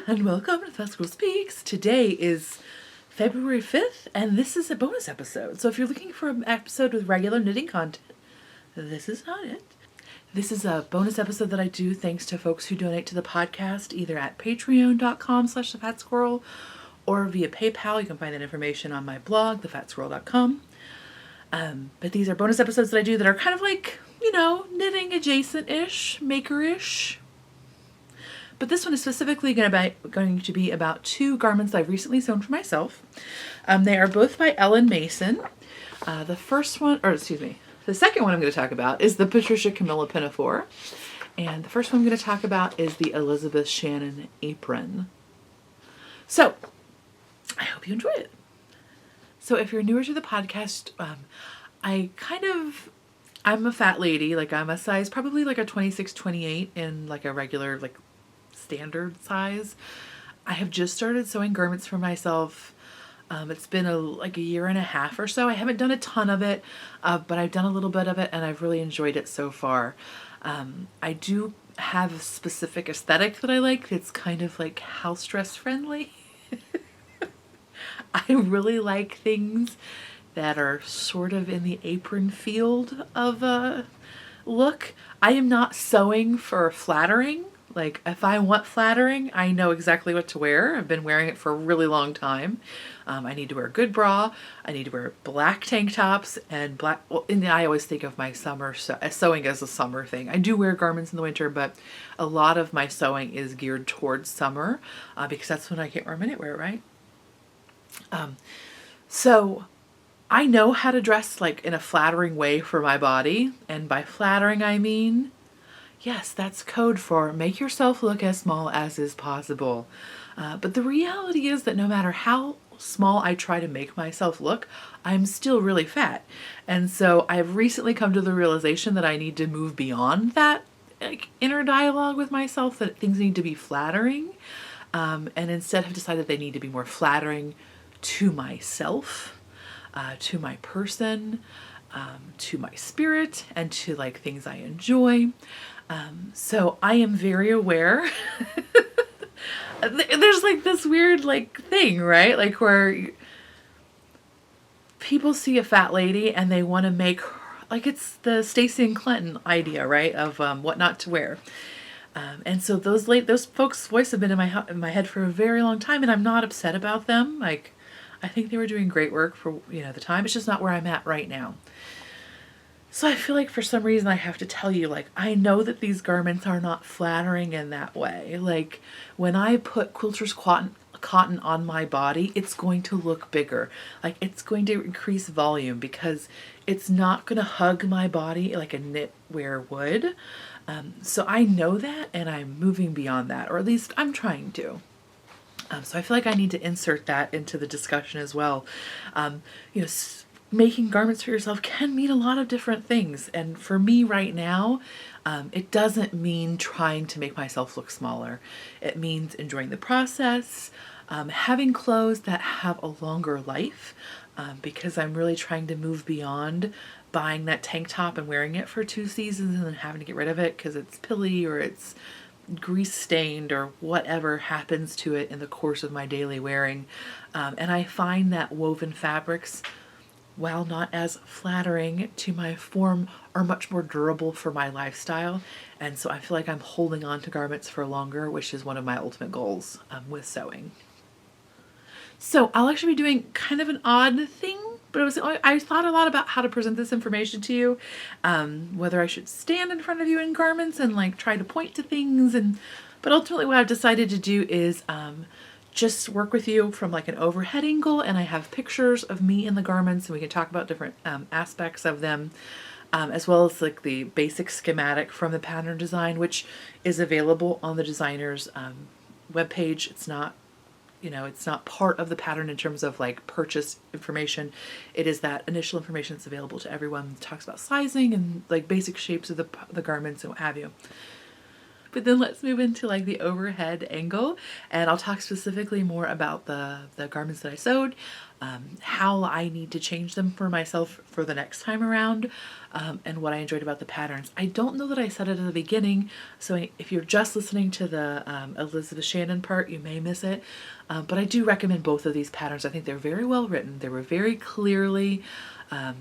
and welcome to Fast Girl Speaks. Today is February 5th, and this is a bonus episode. So if you're looking for an episode with regular knitting content, this is not it. This is a bonus episode that I do thanks to folks who donate to the podcast, either at patreon.com/thefatsquirrel or via PayPal. You can find that information on my blog, thefatsquirrel.com. But these are bonus episodes that I do that are kind of like, knitting adjacent-ish, maker-ish. But this one is specifically going to be about two garments I've recently sewn for myself. They are both by Ellen Mason. The second one I'm going to talk about is the Patricia Camilla Pinafore. And the first one I'm going to talk about is the Elizabeth Shannon Apron. So, I hope you enjoy it. So if you're newer to the podcast, I'm a fat lady. I'm a size, probably like a 26, 28 in like a regular, standard size. I have just started sewing garments for myself. It's been a year and a half or so. I haven't done a ton of it, but I've done a little bit of it and I've really enjoyed it so far. I do have a specific aesthetic that I like. It's kind of like house dress friendly. I really like things that are sort of in the apron field of a look. I am not sewing for flattering. If I want flattering, I know exactly what to wear. I've been wearing it for a really long time. I need to wear a good bra. I need to wear black tank tops and black. Well, I always think of my summer sewing as a summer thing. I do wear garments in the winter, but a lot of my sewing is geared towards summer because that's when I get more knitwear, right? So I know how to dress in a flattering way for my body. And by flattering, I mean, yes, that's code for make yourself look as small as is possible. But the reality is that no matter how small I try to make myself look, I'm still really fat. And so I've recently come to the realization that I need to move beyond that inner dialogue with myself, that things need to be flattering. And instead have decided they need to be more flattering to myself, to my person, to my spirit, and to things I enjoy. So I am very aware. There's this weird thing, right? Where people see a fat lady and they want to make her, it's the Stacey and Clinton idea, right? Of what not to wear. And so those folks' voice have been in my head for a very long time, and I'm not upset about them. I think they were doing great work for the time. It's just not where I'm at right now. So I feel for some reason I have to tell you, I know that these garments are not flattering in that way. When I put quilter's cotton on my body, it's going to look bigger. It's going to increase volume because it's not going to hug my body like a knitwear would. So I know that, and I'm moving beyond that, or at least I'm trying to. So I feel I need to insert that into the discussion as well. Making garments for yourself can mean a lot of different things. And for me right now, it doesn't mean trying to make myself look smaller. It means enjoying the process, having clothes that have a longer life, because I'm really trying to move beyond buying that tank top and wearing it for 2 seasons and then having to get rid of it because it's pilly or it's grease stained or whatever happens to it in the course of my daily wearing. And I find that woven fabrics, while not as flattering to my form, are much more durable for my lifestyle. And so I feel I'm holding on to garments for longer, which is one of my ultimate goals with sewing. So I'll actually be doing kind of an odd thing, but I thought a lot about how to present this information to you, whether I should stand in front of you in garments and try to point to things. But ultimately what I've decided to do is just work with you from an overhead angle, and I have pictures of me in the garments and we can talk about different aspects of them, as well as the basic schematic from the pattern design, which is available on the designer's webpage. It's not part of the pattern in terms of purchase information. It is that initial information that's available to everyone. It talks about sizing and basic shapes of the garments and what have you. But then let's move into like the overhead angle, and I'll talk specifically more about the garments that I sewed, how I need to change them for myself for the next time around, and what I enjoyed about the patterns. I don't know that I said it in the beginning, so if you're just listening to the Elizabeth Shannon part, you may miss it, but I do recommend both of these patterns. I think they're very well written. They were very clearly, the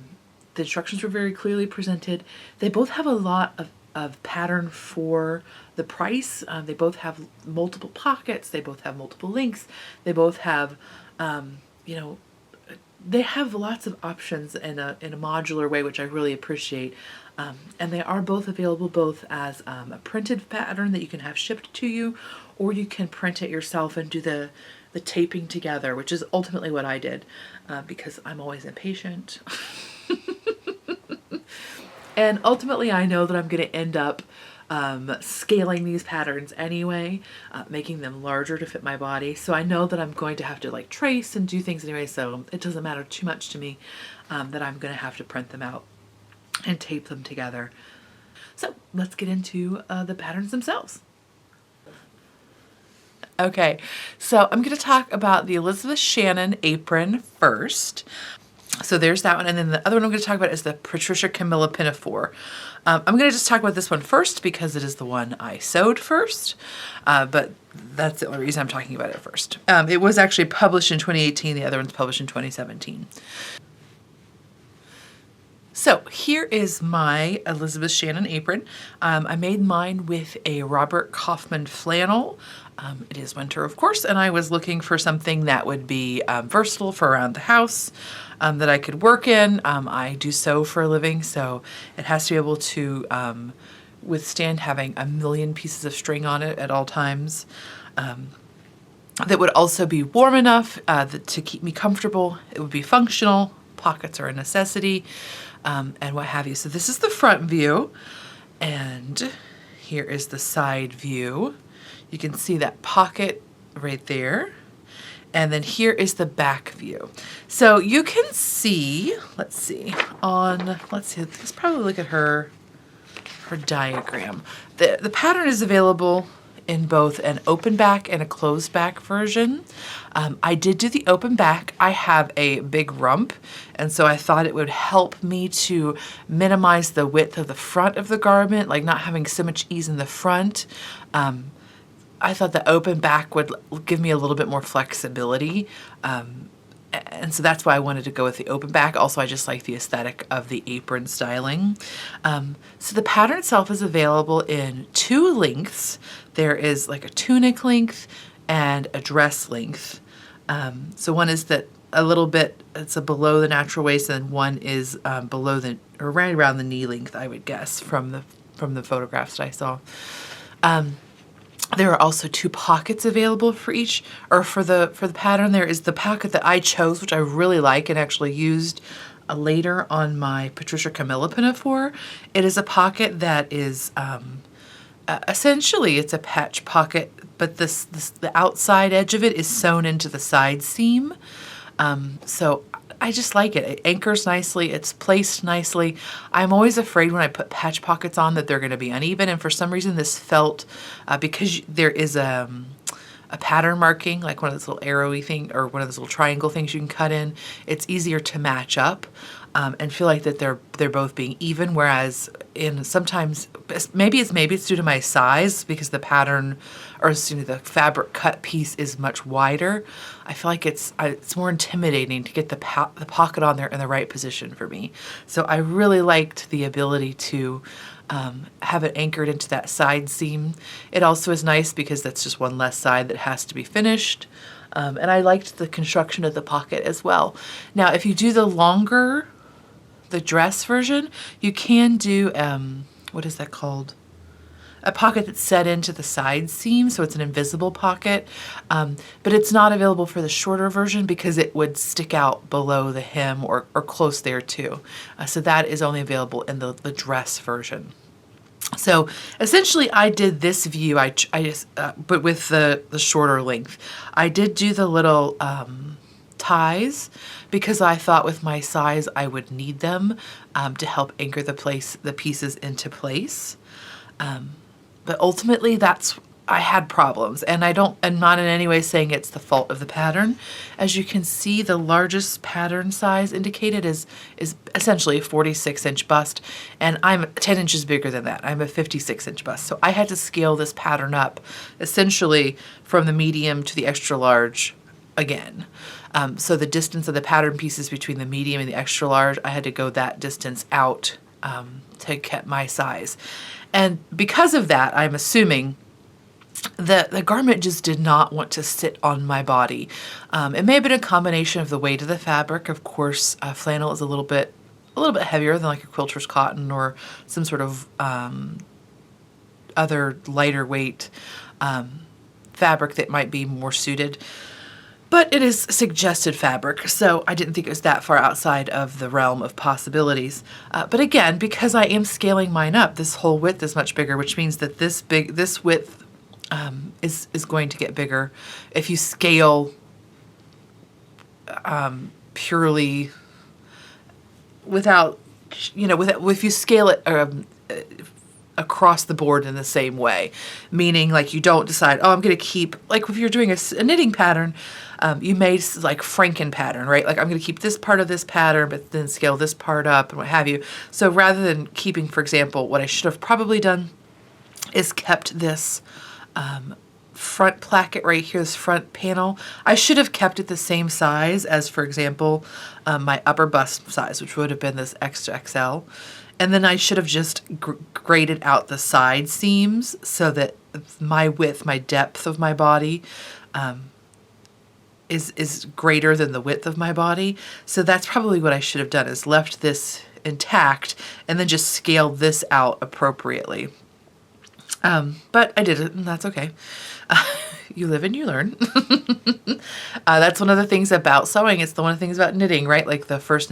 instructions were very clearly presented. They both have a lot of pattern for the price. They both have multiple pockets. They both have multiple links. They both have, you know, they have lots of options in a modular way, which I really appreciate. And they are both available both as a printed pattern that you can have shipped to you, or you can print it yourself and do the taping together, which is ultimately what I did, because I'm always impatient. And ultimately I know that I'm going to end up scaling these patterns anyway, making them larger to fit my body. So I know that I'm going to have to like trace and do things anyway, so it doesn't matter too much to me that I'm going to have to print them out and tape them together. So let's get into the patterns themselves. Okay, so I'm going to talk about the Elizabeth Shannon apron first. So there's that one, and then the other one I'm going to talk about is the Patricia Camilla Pinafore. I'm going to just talk about this one first because it is the one I sewed first, but that's the only reason I'm talking about it first. It was actually published in 2018, the other one's published in 2017. So here is my Elizabeth Shannon apron. I made mine with a Robert Kaufman flannel. It is winter, of course, and I was looking for something that would be versatile for around the house, that I could work in. I do sew for a living, so it has to be able to withstand having a million pieces of string on it at all times. That would also be warm enough to keep me comfortable. It would be functional. Pockets are a necessity, and what have you. So this is the front view, and here is the side view. You can see that pocket right there. And then here is the back view. So you can see, let's probably look at her diagram. The pattern is available in both an open back and a closed back version. I did do the open back. I have a big rump, and so I thought it would help me to minimize the width of the front of the garment, like not having so much ease in the front. I thought the open back would give me a little bit more flexibility. And so that's why I wanted to go with the open back. Also, I just like the aesthetic of the apron styling. So the pattern itself is available in two lengths. There is like a tunic length and a dress length. So one is that a little bit, it's a below the natural waist, and one is below or right around the knee length, I would guess, from the photographs that I saw. There are also two pockets available for each, or for the pattern. There is the pocket that I chose, which I really like and actually used later on my Patricia Camilla Pinafore. It is a pocket that is essentially it's a patch pocket, but the outside edge of it is sewn into the side seam. So I just like it. It anchors nicely. It's placed nicely. I'm always afraid when I put patch pockets on that they're going to be uneven, and for some reason this felt, because there is a pattern marking, like one of those little arrowy thing or one of those little triangle things you can cut in, it's easier to match up and feel like that they're both being even, whereas sometimes maybe it's due to my size, because the pattern, or the fabric cut piece is much wider. I feel like it's more intimidating to get the pocket on there in the right position for me. So I really liked the ability to have it anchored into that side seam. It also is nice because that's just one less side that has to be finished. And I liked the construction of the pocket as well. Now, if you do the dress version, you can do, what is that called? A pocket that's set into the side seam, so it's an invisible pocket, but it's not available for the shorter version because it would stick out below the hem or close there too. So that is only available in the dress version. So essentially I did this view, but with the shorter length. I did do the little ties because I thought with my size I would need them to help anchor the pieces into place. But ultimately I had problems, and I'm not in any way saying it's the fault of the pattern. As you can see, the largest pattern size indicated is essentially a 46-inch bust, and I'm 10 inches bigger than that. I'm a 56-inch bust. So I had to scale this pattern up essentially from the medium to the extra large again. So the distance of the pattern pieces between the medium and the extra large, I had to go that distance out to get my size. And because of that, I'm assuming the garment just did not want to sit on my body. It may have been a combination of the weight of the fabric. Of course, flannel is a little bit heavier than like a quilter's cotton or some sort of other lighter weight fabric that might be more suited. But it is suggested fabric, so I didn't think it was that far outside of the realm of possibilities. But again, because I am scaling mine up, this whole width is much bigger, which means that this width is going to get bigger. If you scale purely without, if you scale it across the board in the same way, meaning like you don't decide, oh, I'm going to keep, like if you're doing a knitting pattern, you made like Franken pattern, right? Like I'm going to keep this part of this pattern, but then scale this part up and what have you. So rather than keeping, for example, what I should have probably done is kept this front placket right here, this front panel. I should have kept it the same size as, for example, my upper bust size, which would have been this XXL. And then I should have just graded out the side seams so that my width, my depth of my body is greater than the width of my body. So that's probably what I should have done, is left this intact and then just scaled this out appropriately. But I did it, and that's okay. You live and you learn. That's one of the things about sewing. It's one of the things about knitting, right? Like the first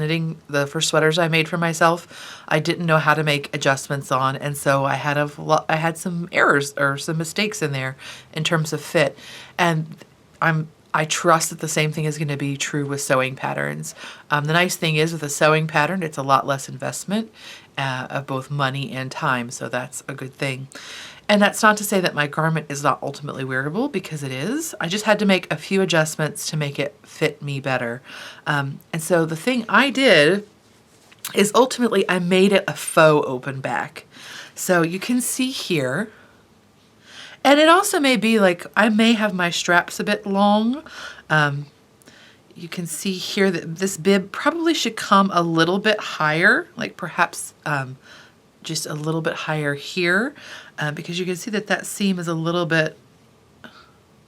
sweaters I made for myself, I didn't know how to make adjustments on, and so I had some errors or some mistakes in there in terms of fit. And I trust that the same thing is going to be true with sewing patterns. The nice thing is with a sewing pattern, it's a lot less investment of both money and time, so that's a good thing. And that's not to say that my garment is not ultimately wearable, because it is. I just had to make a few adjustments to make it fit me better. And so the thing I did is ultimately I made it a faux open back. So you can see here, and it also may be like I may have my straps a bit long. You can see here that this bib probably should come a little bit higher, like perhaps just a little bit higher here, because you can see that seam is a little bit,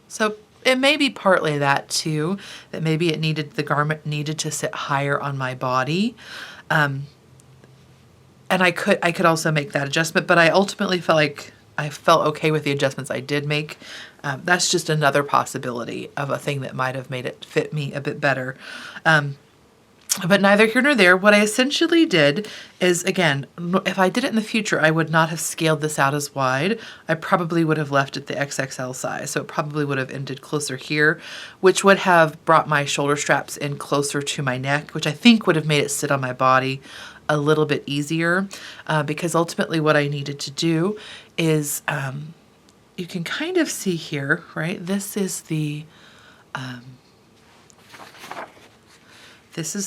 so it may be partly that too, that maybe the garment needed to sit higher on my body. And I could also make that adjustment, but I ultimately felt okay with the adjustments I did make. That's just another possibility of a thing that might have made it fit me a bit better. But neither here nor there. What I essentially did is, again, if I did it in the future, I would not have scaled this out as wide. I probably would have left it the XXL size. So it probably would have ended closer here, which would have brought my shoulder straps in closer to my neck, which I think would have made it sit on my body a little bit easier, because ultimately what I needed to do is, you can kind of see here, right? This is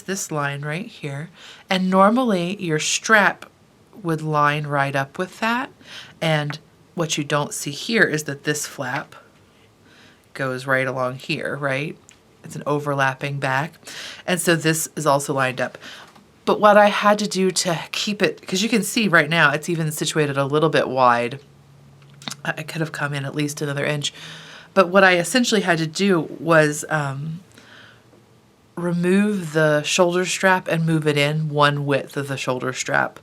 this line right here. And normally your strap would line right up with that. And what you don't see here is that this flap goes right along here, right? It's an overlapping back. And so this is also lined up. But what I had to do to keep it, because you can see right now it's even situated a little bit wide. I could have come in at least another inch. But what I essentially had to do was remove the shoulder strap and move it in one width of the shoulder strap.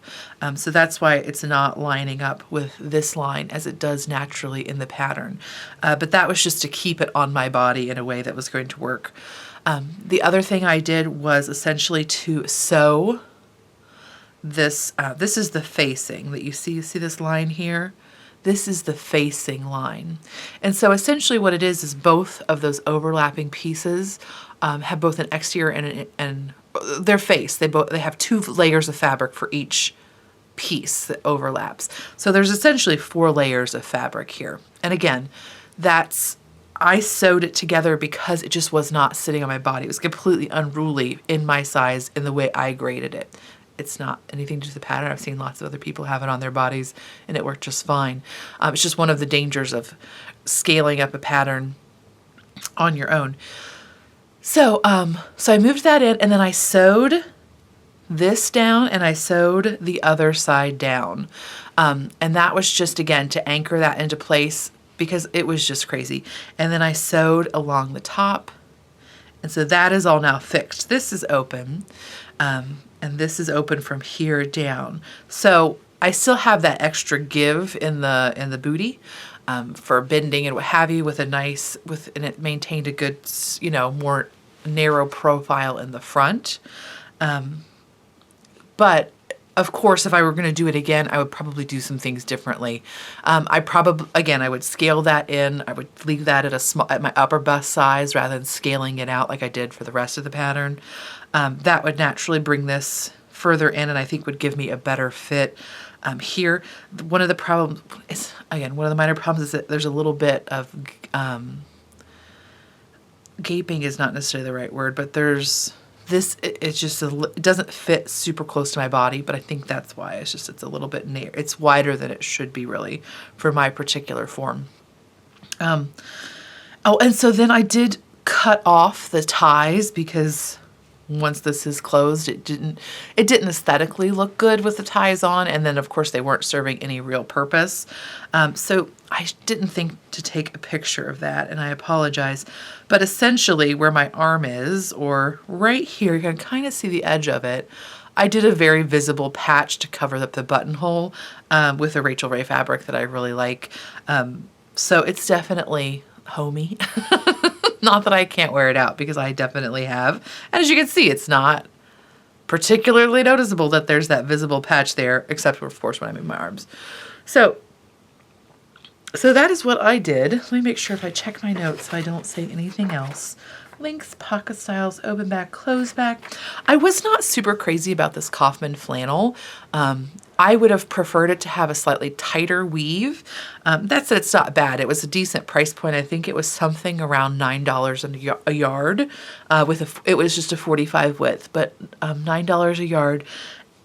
So that's why it's not lining up with this line as it does naturally in the pattern. But that was just to keep it on my body in a way that was going to work. The other thing I did was essentially to sew this. This is the facing that you see. You see this line here? This is the facing line. And so essentially what it is both of those overlapping pieces have both an exterior and their face. They have two layers of fabric for each piece that overlaps. So there's essentially 4 layers of fabric here. And again, I sewed it together because it just was not sitting on my body. It was completely unruly in my size in the way I graded it. It's not anything to do with the pattern. I've seen lots of other people have it on their bodies and it worked just fine. It's just one of the dangers of scaling up a pattern on your own. So I moved that in, and then I sewed this down and I sewed the other side down. And that was just, again, to anchor that into place because it was just crazy. And then I sewed along the top. And so that is all now fixed. This is open. And this is open from here down. So I still have that extra give in the booty for bending and what have you, and it maintained a good, more narrow profile in the front. But of course, if I were going to do it again, I would probably do some things differently. I would scale that in. I would leave that at my upper bust size rather than scaling it out like I did for the rest of the pattern. That would naturally bring this further in, and I think would give me a better fit here. One of the minor problems is that there's a little bit of gaping is not necessarily the right word, but there's this. It doesn't fit super close to my body, but I think that's why it's a little bit narrow. It's wider than it should be really for my particular form. And so then I did cut off the ties because once this is closed, it didn't aesthetically look good with the ties on, and then of course they weren't serving any real purpose. So I didn't think to take a picture of that, and I apologize. But essentially where my arm is, or right here, you can kind of see the edge of it, I did a very visible patch to cover up the buttonhole with a Rachel Ray fabric that I really like. So it's definitely homey. Not that I can't wear it out, because I definitely have. And as you can see, it's not particularly noticeable that there's that visible patch there, except for, of course, when I'm in my arms. So that is what I did. Let me make sure if I check my notes so I don't say anything else. Links, pocket styles, open back, close back. I was not super crazy about this Kaufman flannel. I would have preferred it to have a slightly tighter weave. That said, it's not bad. It was a decent price point. I think it was something around $9 a yard. It was just a 45 width, but $9 a yard.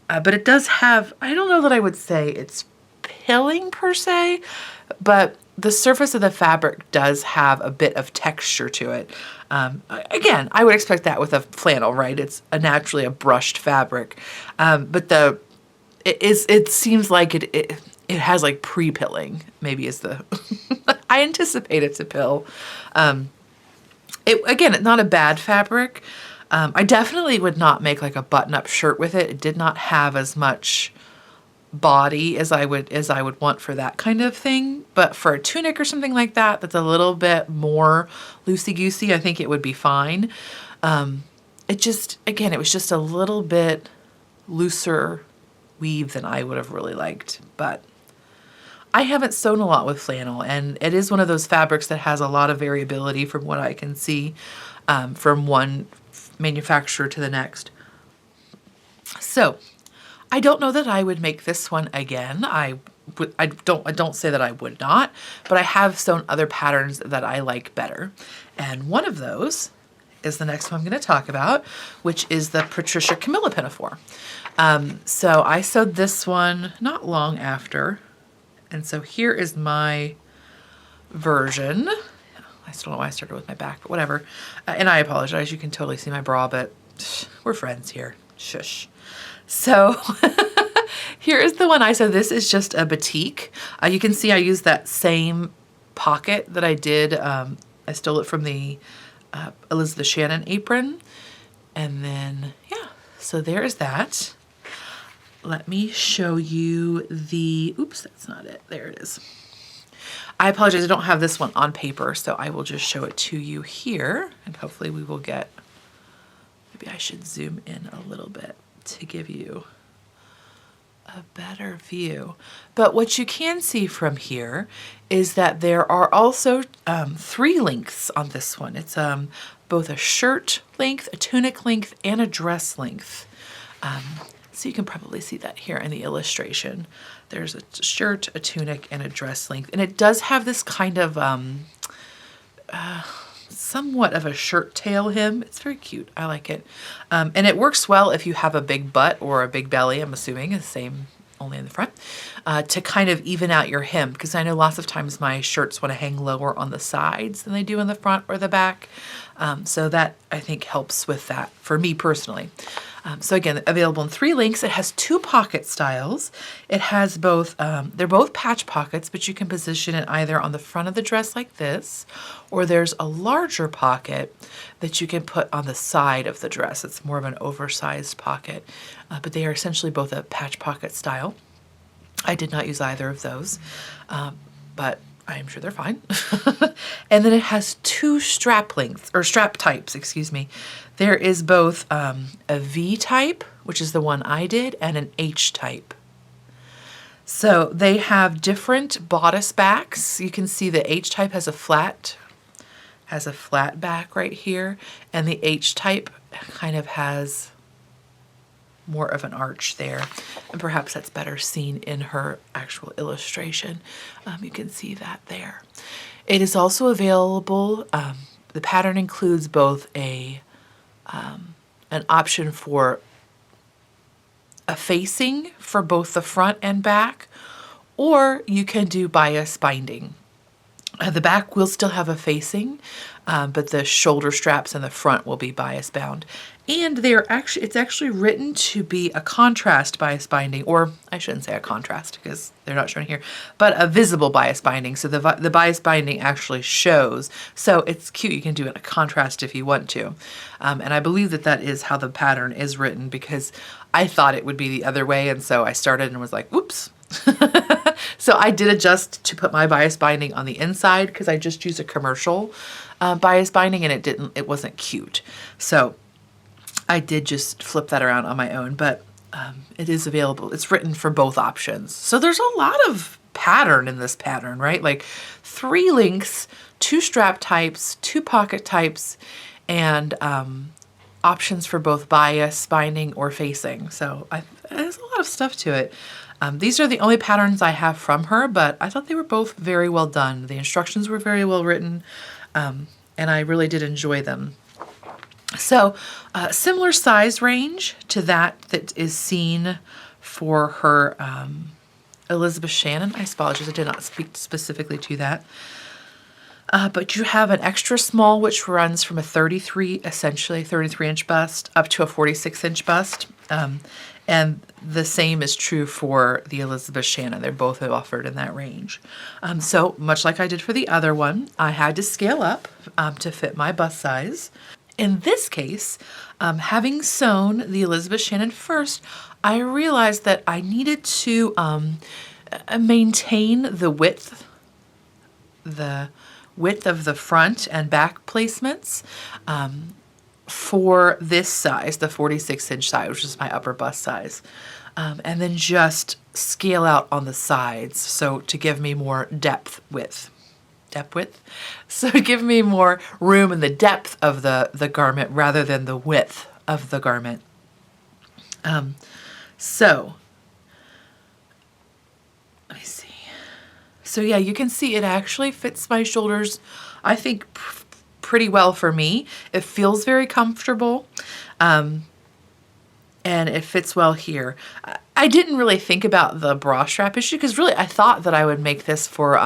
But it does have, I don't know that I would say it's pilling per se, but the surface of the fabric does have a bit of texture to it. Again, I would expect that with a flannel, right? It's naturally a brushed fabric, but it seems like it has like pre-pilling. Maybe is the I anticipate it to pill. It's not a bad fabric. I definitely would not make like a button-up shirt with it. It did not have as much body as I would want for that kind of thing, but for a tunic or something like that that's a little bit more loosey-goosey, I think it would be fine. It was just a little bit looser weave than I would have really liked, but I haven't sewn a lot with flannel, and it is one of those fabrics that has a lot of variability from what I can see from one manufacturer to the next. So I don't know that I would make this one again. I don't say that I would not, but I have sewn other patterns that I like better. And one of those is the next one I'm going to talk about, which is the Patricia Camilla Pinafore. So I sewed this one not long after. And so here is my version. I still don't know why I started with my back, but whatever. And I apologize. You can totally see my bra, but we're friends here. Shush. So here is the one I sewed. This is just a batik. You can see I used that same pocket that I did. I stole it from the Elizabeth Shannon apron. And then, yeah, so there is that. Let me show you oops, that's not it. There it is. I apologize, I don't have this one on paper, so I will just show it to you here, and hopefully we will get, maybe I should zoom in a little bit to give you a better view. But what you can see from here is that there are also 3 lengths on this one. It's both a shirt length, a tunic length, and a dress length. So you can probably see that here in the illustration. There's a shirt, a tunic, and a dress length. And it does have this kind of somewhat of a shirt tail hem. It's very cute. I like it. And it works well if you have a big butt or a big belly, I'm assuming, the same only in the front, to kind of even out your hem, because I know lots of times my shirts want to hang lower on the sides than they do in the front or the back. So that, I think, helps with that for me personally. So again, available in 3 lengths. It has 2 pocket styles. It has both, they're both patch pockets, but you can position it either on the front of the dress like this, or there's a larger pocket that you can put on the side of the dress. It's more of an oversized pocket, but they are essentially both a patch pocket style. I did not use either of those, but I'm sure they're fine. And then it has 2 strap lengths, or strap types, excuse me. There is both a V type, which is the one I did, and an H type. So they have different bodice backs. You can see the H type has a flat back right here, and the H type kind of has more of an arch there, and perhaps that's better seen in her actual illustration. You can see that there. It is also available, the pattern includes both an option for a facing for both the front and back, or you can do bias binding. The back will still have a facing, but the shoulder straps in the front will be bias bound. And it's actually written to be a contrast bias binding, or I shouldn't say a contrast because they're not shown here, but a visible bias binding. So the bias binding actually shows. So it's cute. You can do it in a contrast if you want to. And I believe that that is how the pattern is written, because I thought it would be the other way. And so I started and was like, whoops. So I did adjust to put my bias binding on the inside, because I just used a commercial bias binding, and it wasn't cute. So I did just flip that around on my own, but it is available. It's written for both options. So there's a lot of pattern in this pattern, right? Like 3 lengths, 2 strap types, 2 pocket types, and options for both bias binding or facing. So there's a lot of stuff to it. These are the only patterns I have from her, but I thought they were both very well done. The instructions were very well written, and I really did enjoy them. So similar size range to that is seen for her Elizabeth Shannon. I apologize, I did not speak specifically to that. But you have an extra small, which runs from a 33-inch bust up to a 46-inch bust. And the same is true for the Elizabeth Shannon. They're both offered in that range. So much like I did for the other one, I had to scale up to fit my bust size. In this case, having sewn the Elizabeth Shannon first, I realized that I needed to maintain the width of the front and back placements for this size, the 46-inch size, which is my upper bust size, and then just scale out on the sides, so to give me more depth width, so give me more room in the depth of the garment rather than the width of the garment. So let me see. So yeah, you can see it actually fits my shoulders, I think, pretty well for me. It feels very comfortable, and it fits well here. I didn't really think about the bra strap issue, because really I thought that I would make this for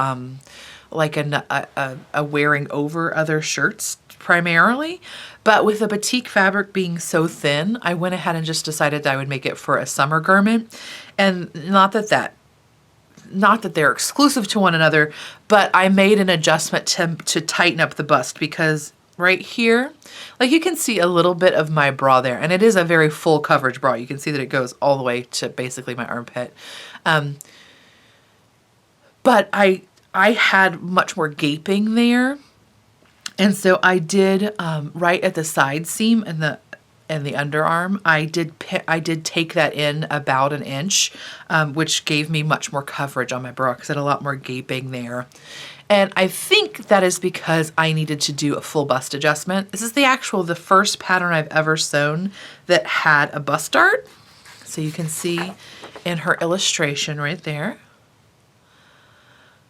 like a wearing over other shirts primarily, but with the batik fabric being so thin, I went ahead and just decided that I would make it for a summer garment. And not that they're exclusive to one another, but I made an adjustment to tighten up the bust, because right here, like you can see a little bit of my bra there, and it is a very full coverage bra. You can see that it goes all the way to basically my armpit. But I had much more gaping there, and so I did right at the side seam and the underarm, I did take that in about an inch, which gave me much more coverage on my bra, because I had a lot more gaping there. And I think that is because I needed to do a full bust adjustment. This is the first pattern I've ever sewn that had a bust dart. So you can see in her illustration right there.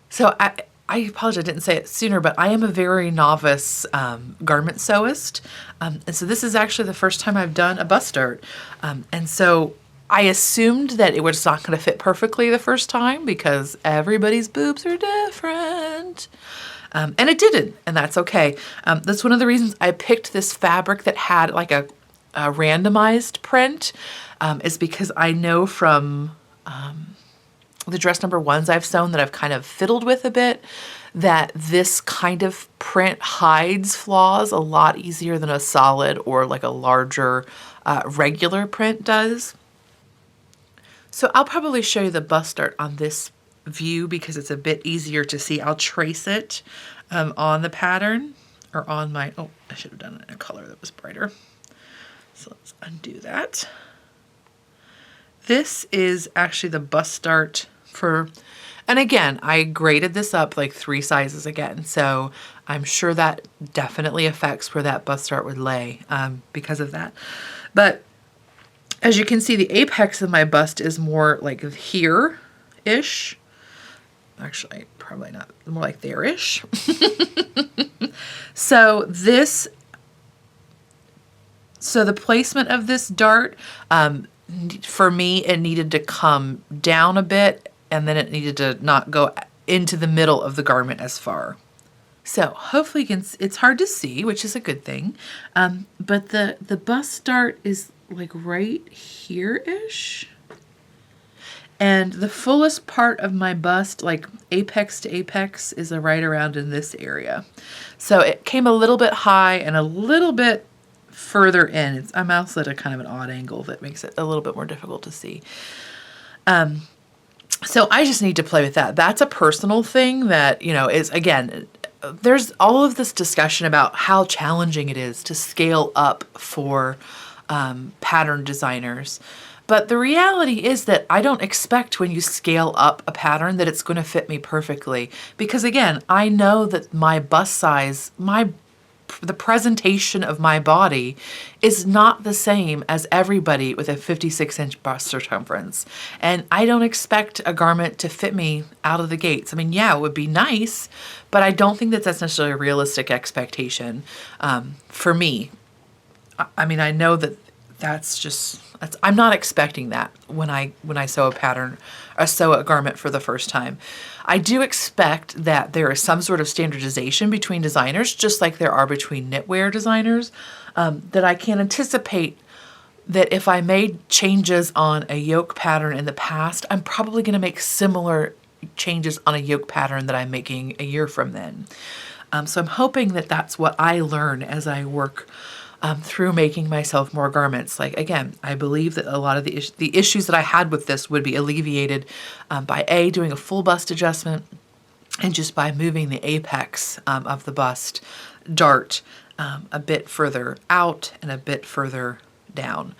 So I apologize, I didn't say it sooner, but I am a very novice garment sewist. And so this is actually the first time I've done a bust dart. And so I assumed that it was not going to fit perfectly the first time because everybody's boobs are different. And it didn't, and that's okay. That's one of the reasons I picked this fabric that had like a randomized print, is because I know from the dress number ones I've sewn that I've kind of fiddled with a bit, that this kind of print hides flaws a lot easier than a solid or like a larger regular print does. So I'll probably show you the bust dart on this view because it's a bit easier to see. I'll trace it on the pattern or on my, oh, I should have done it in a color that was brighter. So let's undo that. This is actually the bust dart for, and again, I graded this up like 3 sizes again. So I'm sure that definitely affects where that bust dart would lay because of that. But as you can see, the apex of my bust is more like here-ish. Actually, probably not, more like there-ish. So the placement of this dart, for me, it needed to come down a bit, and then it needed to not go into the middle of the garment as far. So hopefully you can, it's hard to see, which is a good thing. But the bust dart is like right here-ish. And the fullest part of my bust, like apex to apex, is right around in this area. So it came a little bit high and a little bit further in. I'm also at a kind of an odd angle that makes it a little bit more difficult to see. So I just need to play with that. That's a personal thing that, you know, is, again, there's all of this discussion about how challenging it is to scale up for pattern designers. But the reality is that I don't expect when you scale up a pattern that it's going to fit me perfectly. Because again, I know that my bust size, the presentation of my body is not the same as everybody with a 56-inch bust circumference. And I don't expect a garment to fit me out of the gates. I mean, yeah, it would be nice, but I don't think that that's necessarily a realistic expectation for me. I mean, I know that I'm not expecting that when I sew a pattern or sew a garment for the first time. I do expect that there is some sort of standardization between designers, just like there are between knitwear designers, that I can anticipate that if I made changes on a yoke pattern in the past, I'm probably going to make similar changes on a yoke pattern that I'm making a year from then. So I'm hoping that that's what I learn as I work through making myself more garments. Like, again, I believe that a lot of the issues that I had with this would be alleviated by doing a full bust adjustment and just by moving the apex of the bust dart a bit further out and a bit further down.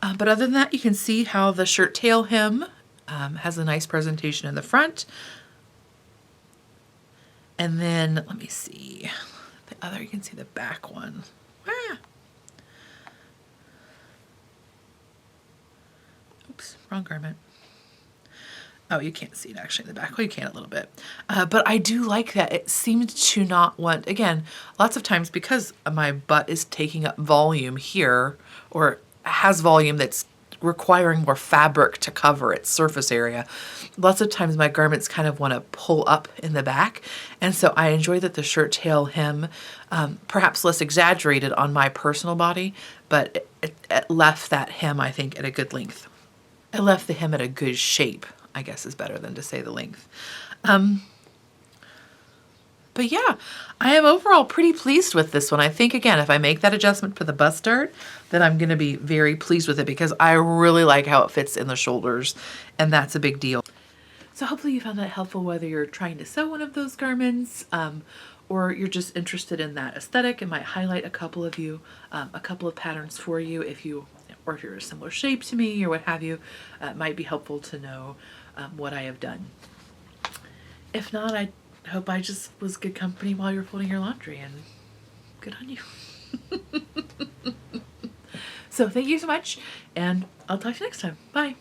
But other than that, you can see how the shirt tail hem has a nice presentation in the front. And then, let me see, the other, you can see the back one. Oops, wrong garment. Oh, you can't see it actually in the back. Well, you can a little bit. But I do like that. It seemed to not want, again, lots of times because my butt is taking up volume here, or has volume that's requiring more fabric to cover its surface area, lots of times my garments kind of want to pull up in the back. And so I enjoy that the shirt tail hem, perhaps less exaggerated on my personal body, but it left that hem, I think, at a good length. It left the hem at a good shape, I guess is better than to say the length. But yeah, I am overall pretty pleased with this one. I think, again, if I make that adjustment for the bust dart, then I'm going to be very pleased with it because I really like how it fits in the shoulders, and that's a big deal. So hopefully you found that helpful, whether you're trying to sew one of those garments or you're just interested in that aesthetic. It might highlight a couple of patterns for you if you're a similar shape to me or what have you. It might be helpful to know what I have done. If not, I hope I just was good company while you're folding your laundry, and good on you. So thank you so much, and I'll talk to you next time. Bye.